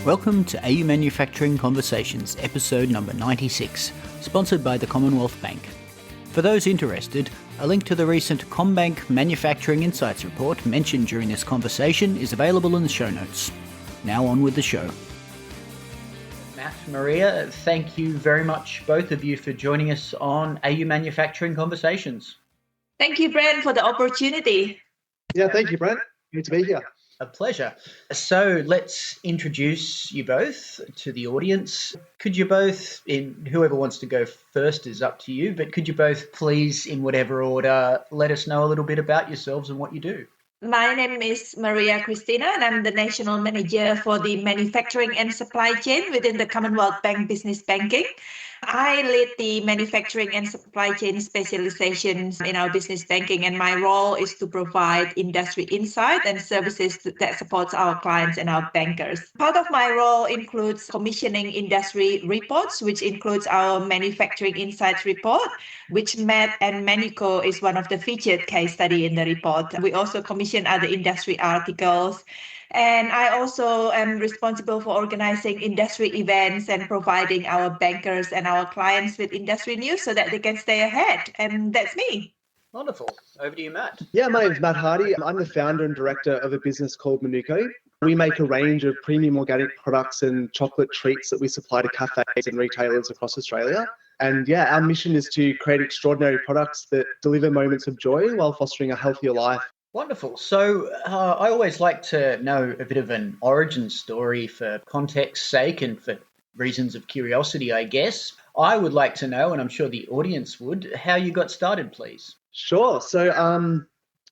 Welcome to AU Manufacturing Conversations, episode number 96, sponsored by the Commonwealth Bank. For those interested, a link to the recent Commbank Manufacturing Insights Report mentioned during this conversation is available in the show notes. Now on with the show. Matt, Maria, thank you very much, both of you, for joining us on AU Manufacturing Conversations. Thank you, Brent, for the opportunity. Yeah, thank you, Brent. Good to be here. A pleasure. So let's introduce you both to the audience. Could you both, whoever wants to go first is up to you, but could you both please, in whatever order, let us know a little bit about yourselves and what you do? My name is Maria Christina, and I'm the National Manager for the Manufacturing and Supply Chain within the Commonwealth Bank Business Banking. I lead the manufacturing and supply chain specializations in our business banking, and my role is to provide industry insight and services that supports our clients and our bankers. Part of my role includes commissioning industry reports, which includes our Manufacturing Insights Report, which Matt and Manuko is one of the featured case study in the report. We also commission other industry articles. And I also am responsible for organizing industry events and providing our bankers and our clients with industry news so that they can stay ahead. And that's me. Wonderful. Over to you, Matt. Yeah, my name's Matt Hardie. I'm the founder and director of a business called Manuko. We make a range of premium organic products and chocolate treats that we supply to cafes and retailers across Australia. And yeah, our mission is to create extraordinary products that deliver moments of joy while fostering a healthier life. Wonderful. So I always like to know a bit of an origin story for context's sake and for reasons of curiosity, I guess. I would like to know, and I'm sure the audience would, how you got started, please. Sure. So,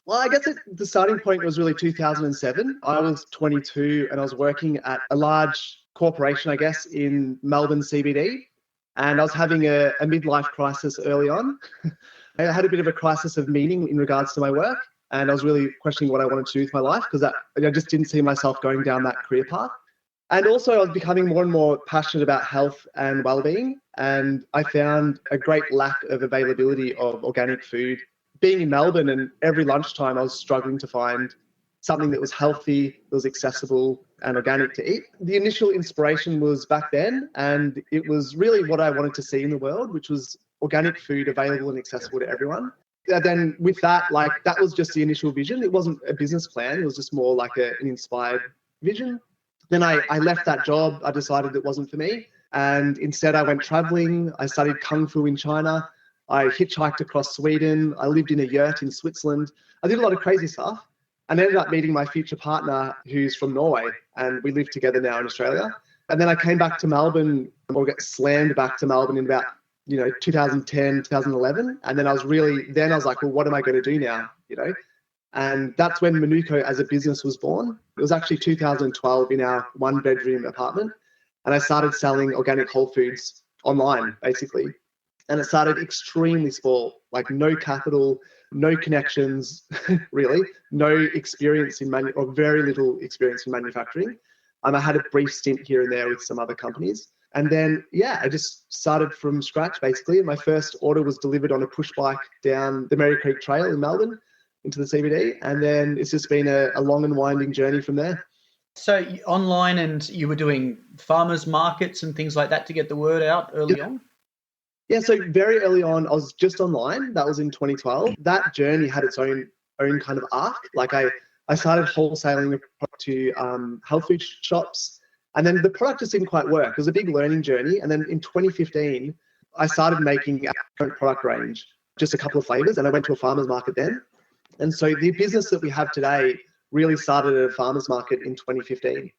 I guess the starting point was really 2007. I was 22 and I was working at a large corporation, I guess, in Melbourne CBD. And I was having a midlife crisis early on. I had a bit of a crisis of meaning in regards to my work. And I was really questioning what I wanted to do with my life because I just didn't see myself going down that career path. And also I was becoming more and more passionate about health and well-being. And I found a great lack of availability of organic food. Being in Melbourne, and every lunchtime I was struggling to find something that was healthy, that was accessible and organic to eat. The initial inspiration was back then, and it was really what I wanted to see in the world, which was organic food available and accessible to everyone. And then with that, that was just the initial vision. It wasn't a business plan. It was just more like an inspired vision. Then I left that job. I decided it wasn't for me. And instead I went traveling. I studied Kung Fu in China. I hitchhiked across Sweden. I lived in a yurt in Switzerland. I did a lot of crazy stuff and ended up meeting my future partner who's from Norway. And we live together now in Australia. And then I came back to Melbourne, or got slammed back to Melbourne in about 2010, 2011. And then I was like, well, what am I going to do now? And that's when Manuko as a business was born. It was actually 2012 in our 1-bedroom apartment. And I started selling organic whole foods online, basically. And it started extremely small, like no capital, no connections, really, no experience or very little experience in manufacturing. I had a brief stint here and there with some other companies. And then, I just started from scratch, basically. My first order was delivered on a push bike down the Merry Creek Trail in Melbourne into the CBD. And then it's just been a long and winding journey from there. So online, and you were doing farmers markets and things like that to get the word out early on? Yeah, so very early on, I was just online. That was in 2012. That journey had its own kind of arc. I started wholesaling to health food shops. And then the product just didn't quite work. It was a big learning journey. And then in 2015, I started making our current product range, just a couple of flavors. And I went to a farmer's market then. And so the business that we have today really started at a farmer's market in 2015.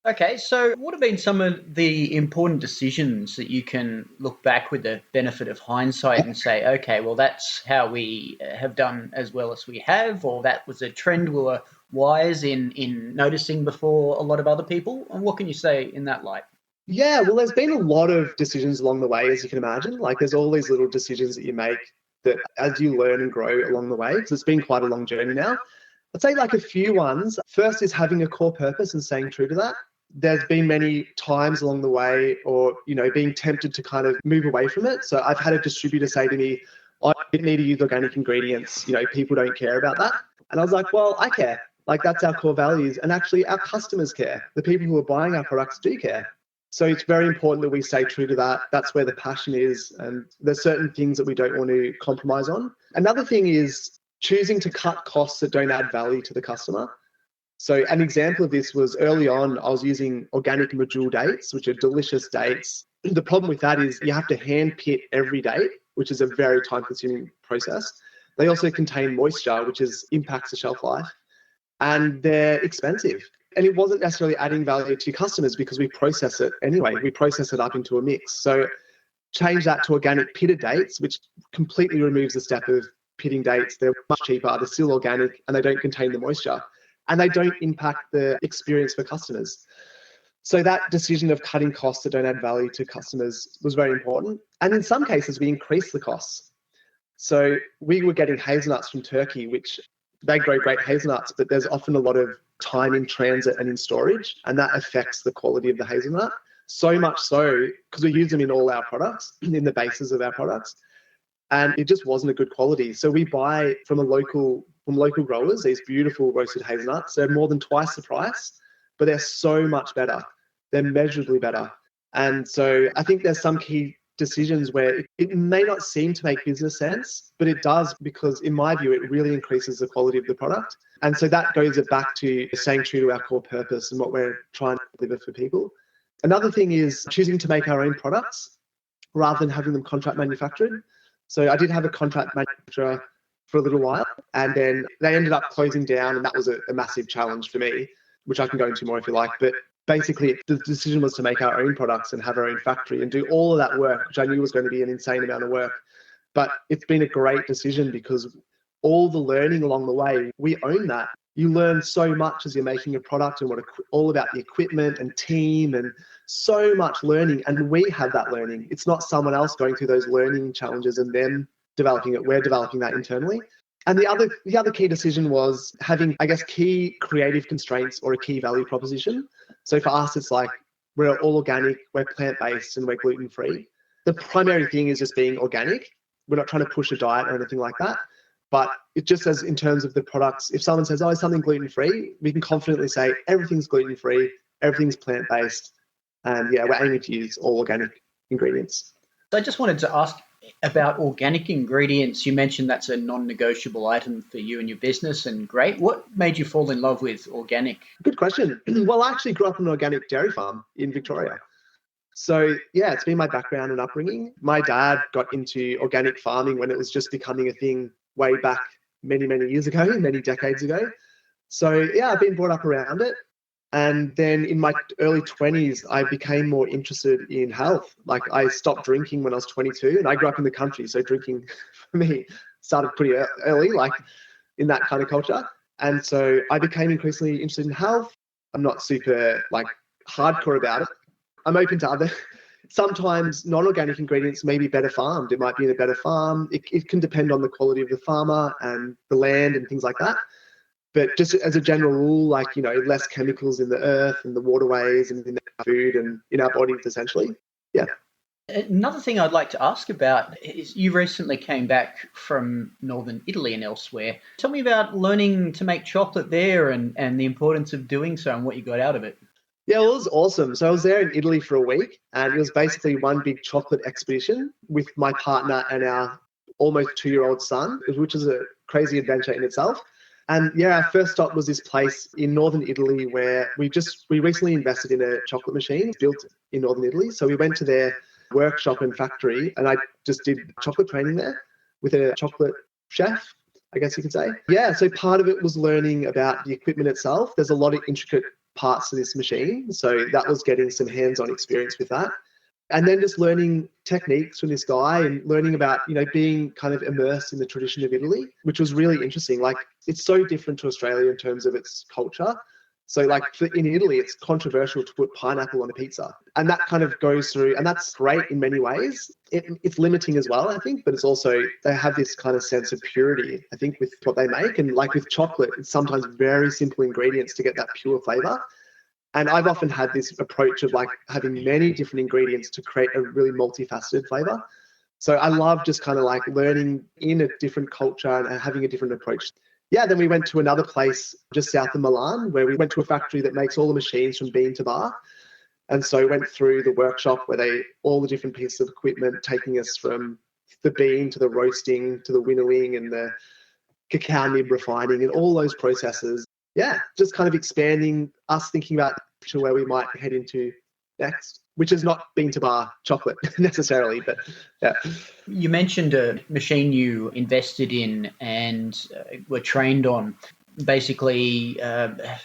Okay, so what have been some of the important decisions that you can look back with the benefit of hindsight and say, okay, well, that's how we have done as well as we have, or that was a trend we were wise in noticing before a lot of other people? And what can you say in that light? Yeah, well, there's been a lot of decisions along the way, as you can imagine. There's all these little decisions that you make that as you learn and grow along the way, because it's been quite a long journey now. I'd say a few ones. First is having a core purpose and staying true to that. There's been many times along the way or, being tempted to kind of move away from it. So I've had a distributor say to me, I didn't need to use organic ingredients. People don't care about that. And I was like, well, I care. Like that's our core values. And actually our customers care. The people who are buying our products do care. So it's very important that we stay true to that. That's where the passion is. And there's certain things that we don't want to compromise on. Another thing is choosing to cut costs that don't add value to the customer. So an example of this was early on, I was using organic medjool dates, which are delicious dates. The problem with that is you have to hand pit every date, which is a very time-consuming process. They also contain moisture, which impacts the shelf life, and they're expensive. And it wasn't necessarily adding value to your customers because we process it anyway. We process it up into a mix. So change that to organic pitted dates, which completely removes the step of pitting dates. They're much cheaper, they're still organic, and they don't contain the moisture. And they don't impact the experience for customers. So that decision of cutting costs that don't add value to customers was very important. And in some cases, we increased the costs. So we were getting hazelnuts from Turkey, which they grow great hazelnuts, but there's often a lot of time in transit and in storage, and that affects the quality of the hazelnut. So much so, because we use them in all our products, in the bases of our products, and it just wasn't a good quality. So we buy from local growers these beautiful roasted hazelnuts. They're more than twice the price, but they're so much better. They're measurably better. And so I think there's some key decisions where it may not seem to make business sense, but it does, because in my view, it really increases the quality of the product. And so that goes back to staying true to our core purpose and what we're trying to deliver for people. Another thing is choosing to make our own products rather than having them contract manufactured. So I did have a contract manufacturer for a little while, and then they ended up closing down, and that was a massive challenge for me, which I can go into more if you like. But basically, the decision was to make our own products and have our own factory and do all of that work, which I knew was going to be an insane amount of work. But it's been a great decision because all the learning along the way, we own that. You learn so much as you're making a product and all about the equipment and team and so much learning. And we have that learning. It's not someone else going through those learning challenges and them developing it. We're developing that internally. And the other key decision was having, I guess, key creative constraints or a key value proposition. So for us, it's like we're all organic, we're plant-based, and we're gluten-free. The primary thing is just being organic. We're not trying to push a diet or anything like that. But it just says in terms of the products, if someone says, oh, is something gluten-free, we can confidently say everything's gluten-free, everything's plant-based, and yeah, we're aiming to use all organic ingredients. So I just wanted to ask about organic ingredients. You mentioned that's a non-negotiable item for you and your business, and great. What made you fall in love with organic? Good question. Well, I actually grew up on an organic dairy farm in Victoria. So yeah, it's been my background and upbringing. My dad got into organic farming when it was just becoming a thing way back many, many years ago, many decades ago. So yeah, I've been brought up around it. And then in my early 20s, I became more interested in health. Like I stopped drinking when I was 22, and I grew up in the country. So drinking for me started pretty early, like in that kind of culture. And so I became increasingly interested in health. I'm not super like hardcore about it. I'm open to other, sometimes non-organic ingredients may be better farmed. It might be in a better farm. It can depend on the quality of the farmer and the land and things like that. But just as a general rule, like, you know, less chemicals in the earth and the waterways and in our food and in our bodies, essentially. Yeah. Another thing I'd like to ask about is you recently came back from northern Italy and elsewhere. Tell me about learning to make chocolate there and the importance of doing so and what you got out of it. Yeah, well, it was awesome. So I was there in Italy for a week, and it was basically one big chocolate expedition with my partner and our almost 2-year-old son, which is a crazy adventure in itself. And yeah, our first stop was this place in northern Italy where we recently invested in a chocolate machine built in northern Italy. So we went to their workshop and factory, and I just did chocolate training there with a chocolate chef, I guess you could say. Yeah, so part of it was learning about the equipment itself. There's a lot of intricate parts to this machine. So that was getting some hands-on experience with that. And then just learning techniques from this guy and learning about, you know, being kind of immersed in the tradition of Italy, which was really interesting. Like, it's so different to Australia in terms of its culture. So like in Italy, it's controversial to put pineapple on a pizza. And that kind of goes through, and that's great in many ways. It's limiting as well, I think, but it's also, they have this kind of sense of purity, I think, with what they make. And like with chocolate, it's sometimes very simple ingredients to get that pure flavor. And I've often had this approach of like having many different ingredients to create a really multifaceted flavor. So I love just kind of like learning in a different culture and having a different approach. yeah, then we went to another place just south of Milan where we went to a factory that makes all the machines from bean to bar. And so went through the workshop where all the different pieces of equipment taking us from the bean to the roasting to the winnowing and the cacao nib refining and all those processes. Yeah, just kind of expanding us thinking about to where we might head into next, which is not bean to bar chocolate necessarily, but yeah. You mentioned a machine you invested in and were trained on. Basically,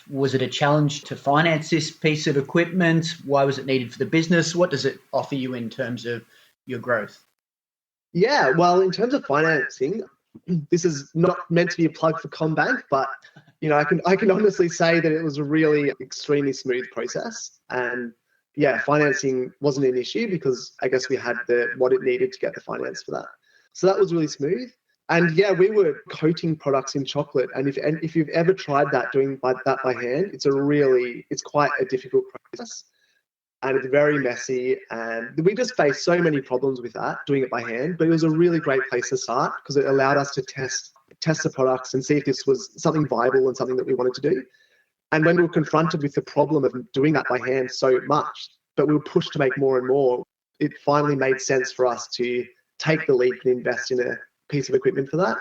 was it a challenge to finance this piece of equipment? Why was it needed for the business? What does it offer you in terms of your growth? Yeah, well, in terms of financing, this is not meant to be a plug for Commbank, but I can honestly say that it was a really extremely smooth process, and yeah, financing wasn't an issue because I guess we had what it needed to get the finance for that. So that was really smooth. And yeah, we were coating products in chocolate, and if you've ever tried that doing that by hand, it's quite a difficult process. And it's very messy, and we just faced so many problems with that doing it by hand. But it was a really great place to start because it allowed us to test the products and see if this was something viable and something that we wanted to do. And when we were confronted with the problem of doing that by hand so much, but we were pushed to make more and more, it finally made sense for us to take the leap and invest in a piece of equipment for that.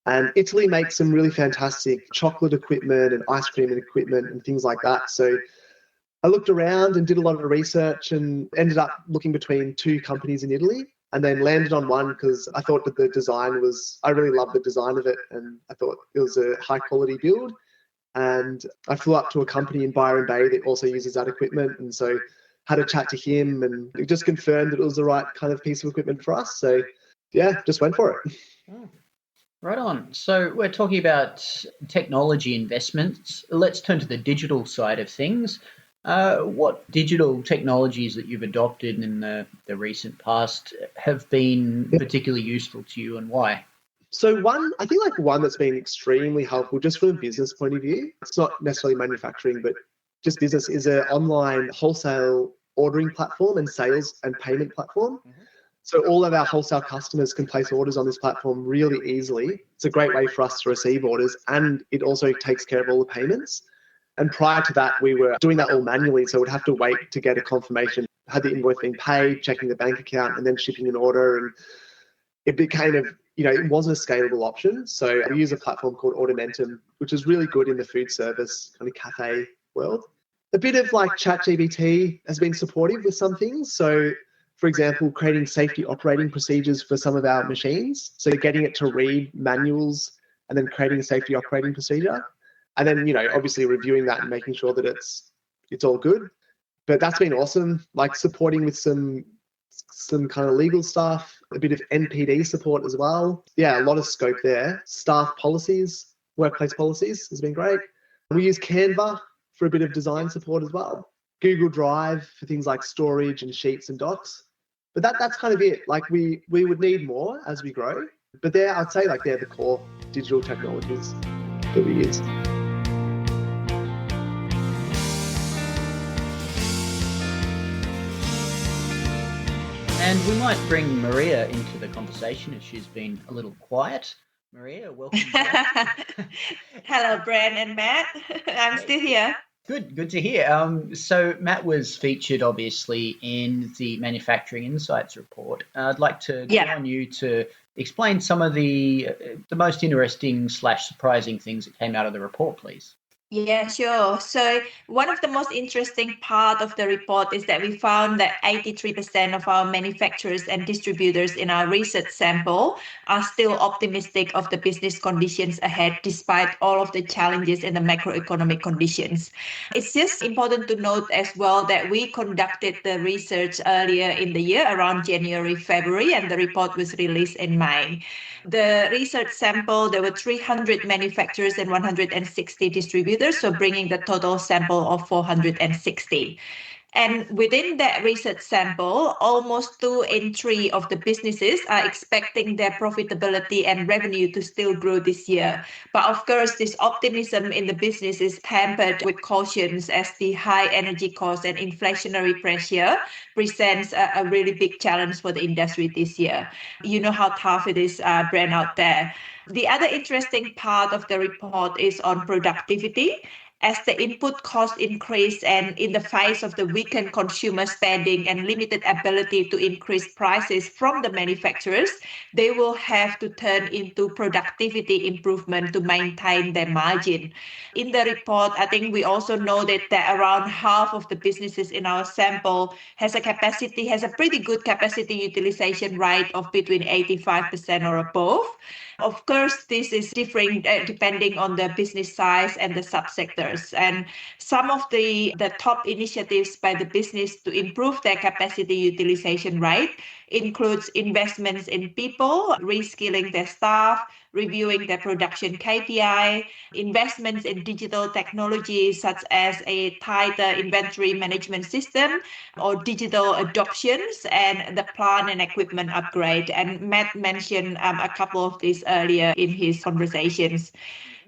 And Italy makes some really fantastic chocolate equipment and ice cream and equipment and things like that. So I looked around and did a lot of research and ended up looking between two companies in Italy and then landed on one because I thought that I really loved the design of it and I thought it was a high quality build. And I flew up to a company in Byron Bay that also uses that equipment. And so had a chat to him and it just confirmed that it was the right kind of piece of equipment for us. So yeah, just went for it. Right on. So we're talking about technology investments. Let's turn to the digital side of things. What digital technologies that you've adopted in the recent past have been particularly useful to you and why? So one that's been extremely helpful just from a business point of view, it's not necessarily manufacturing, but just business, is an online wholesale ordering platform and sales and payment platform. Mm-hmm. So all of our wholesale customers can place orders on this platform really easily. It's a great way for us to receive orders and it also takes care of all the payments. And prior to that, we were doing that all manually. So we'd have to wait to get a confirmation, had the invoice been paid, checking the bank account, and then shipping an order. And it became it wasn't a scalable option. So we use a platform called Audimentum, which is really good in the food service kind of cafe world. A bit of like ChatGPT has been supportive with some things. So for example, creating safety operating procedures for some of our machines. So getting it to read manuals and then creating a safety operating procedure. And then, obviously reviewing that and making sure that it's all good. But that's been awesome, like supporting with some kind of legal stuff, a bit of NPD support as well. Yeah, a lot of scope there. Staff policies, workplace policies has been great. We use Canva for a bit of design support as well. Google Drive for things like storage and sheets and docs. But that's kind of it. Like we would need more as we grow. But I'd say they're the core digital technologies that we use. And we might bring Maria into the conversation as she's been a little quiet. Maria, welcome back. Hello, Bran and Matt. I'm still here. Good to hear. So Matt was featured, obviously, in the Manufacturing Insights Report. I'd like to get on you to explain some of the most interesting / surprising things that came out of the report, please. Yeah, sure. So one of the most interesting part of the report is that we found that 83% of our manufacturers and distributors in our research sample are still optimistic of the business conditions ahead, despite all of the challenges in the macroeconomic conditions. It's just important to note as well that we conducted the research earlier in the year, around January, February, and the report was released in May. The research sample, there were 300 manufacturers and 160 distributors, so bringing the total sample of 460. And within that research sample, almost 2 in 3 of the businesses are expecting their profitability and revenue to still grow this year. But of course, this optimism in the business is tempered with cautions as the high energy costs and inflationary pressure presents a really big challenge for the industry this year. You know how tough it is, brand out there. The other interesting part of the report is on productivity. As the input cost increase and in the face of the weakened consumer spending and limited ability to increase prices from the manufacturers, they will have to turn into productivity improvement to maintain their margin. In the report, I think we also noted that around half of the businesses in our sample has a pretty good capacity utilization rate of between 85% or above. Of course, this is differing depending on the business size and the subsectors. And some of the top initiatives by the business to improve their capacity utilization rate includes investments in people, reskilling their staff, reviewing their production KPI, investments in digital technologies such as a tighter inventory management system or digital adoptions, and the plant and equipment upgrade. And Matt mentioned a couple of these earlier in his conversations.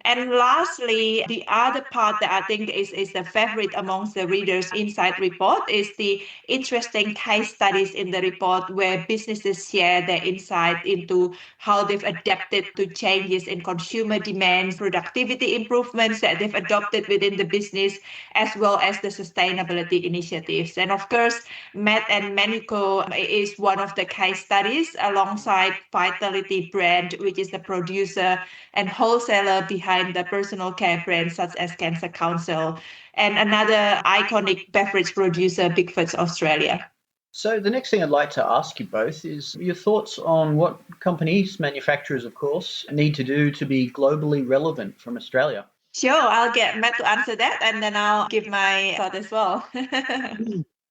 And lastly, the other part that I think is the favorite amongst the readers' insight report is the interesting case studies in the report where businesses share their insight into how they've adapted to changes in consumer demands, productivity improvements that they've adopted within the business, as well as the sustainability initiatives. And of course, Matt and Manuko is one of the case studies alongside Vitality brand, which is the producer and wholesaler behind the personal care brands such as Cancer Council, and another iconic beverage producer, Bigfoots Australia. So the next thing I'd like to ask you both is your thoughts on what companies, manufacturers of course, need to do to be globally relevant from Australia. Sure, I'll get Matt to answer that and then I'll give my thought as well.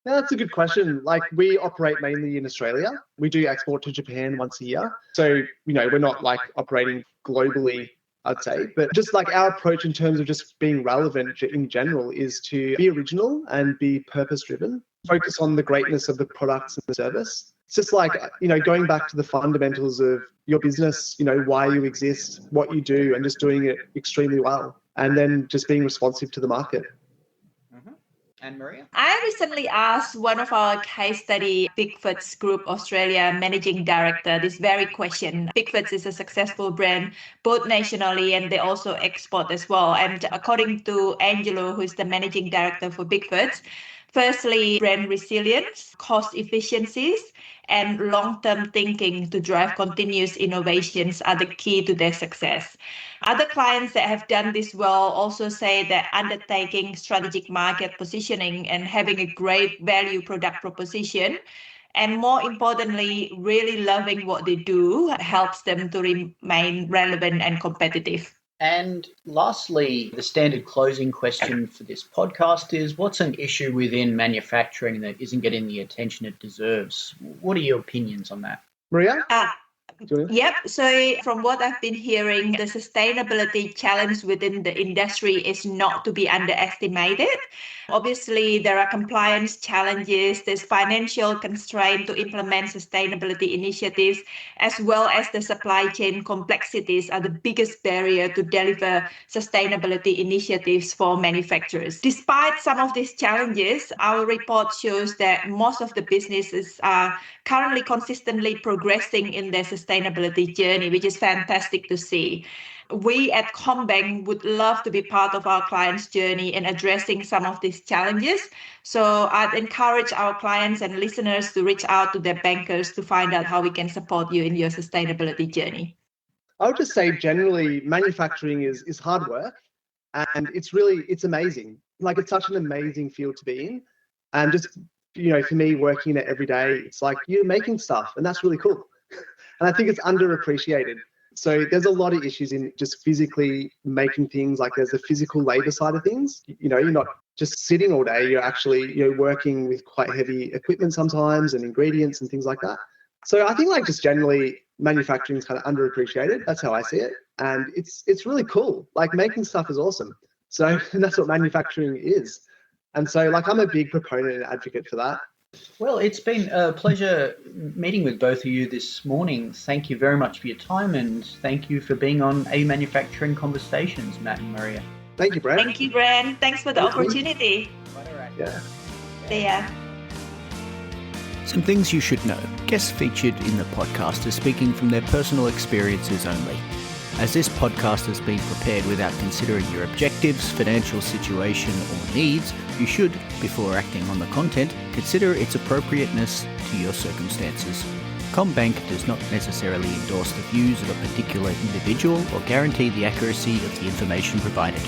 That's a good question. Like, we operate mainly in Australia. We do export to Japan once a year. So, we're not like operating globally, I'd say. But just like our approach in terms of just being relevant in general is to be original and be purpose-driven, focus on the greatness of the products and the service. It's just like, going back to the fundamentals of your business, why you exist, what you do, and just doing it extremely well. And then just being responsive to the market. And Maria? I recently asked one of our case study Bigfoots Group Australia managing director this very question. Bigfoots is a successful brand both nationally and they also export as well. And according to Angelo, who is the managing director for Bigfoots, firstly, brand resilience, cost efficiencies, and long-term thinking to drive continuous innovations are the key to their success. Other clients that have done this well also say that undertaking strategic market positioning and having a great value product proposition, and more importantly, really loving what they do helps them to remain relevant and competitive. And lastly, the standard closing question for this podcast is, what's an issue within manufacturing that isn't getting the attention it deserves? What are your opinions on that? Maria? Yep. So from what I've been hearing, the sustainability challenge within the industry is not to be underestimated. Obviously, there are compliance challenges, there's financial constraint to implement sustainability initiatives, as well as the supply chain complexities are the biggest barrier to deliver sustainability initiatives for manufacturers. Despite some of these challenges, our report shows that most of the businesses are currently consistently progressing in their sustainability journey, which is fantastic to see. We at Commbank would love to be part of our clients' journey in addressing some of these challenges. So I'd encourage our clients and listeners to reach out to their bankers to find out how we can support you in your sustainability journey. I would just say generally manufacturing is hard work, and it's amazing. Like, it's such an amazing field to be in. And just, for me working in it every day, it's like you're making stuff and that's really cool. And I think it's underappreciated. So there's a lot of issues in just physically making things. Like, there's the physical labor side of things. You're not just sitting all day. You're actually, working with quite heavy equipment sometimes and ingredients and things like that. So I think like just generally manufacturing is kind of underappreciated. That's how I see it. And it's really cool. Like, making stuff is awesome. So that's what manufacturing is. And so I'm a big proponent and advocate for that. Well, it's been a pleasure meeting with both of you this morning. Thank you very much for your time, and thank you for being on A Manufacturing Conversations, Matt and Maria. Thank you, Brad. Thank you, Brad. Thanks for the opportunity. Yeah. Yeah. Some things you should know. Guests featured in the podcast are speaking from their personal experiences only. As this podcast has been prepared without considering your objectives, financial situation or needs, you should, before acting on the content, consider its appropriateness to your circumstances. Commbank does not necessarily endorse the views of a particular individual or guarantee the accuracy of the information provided.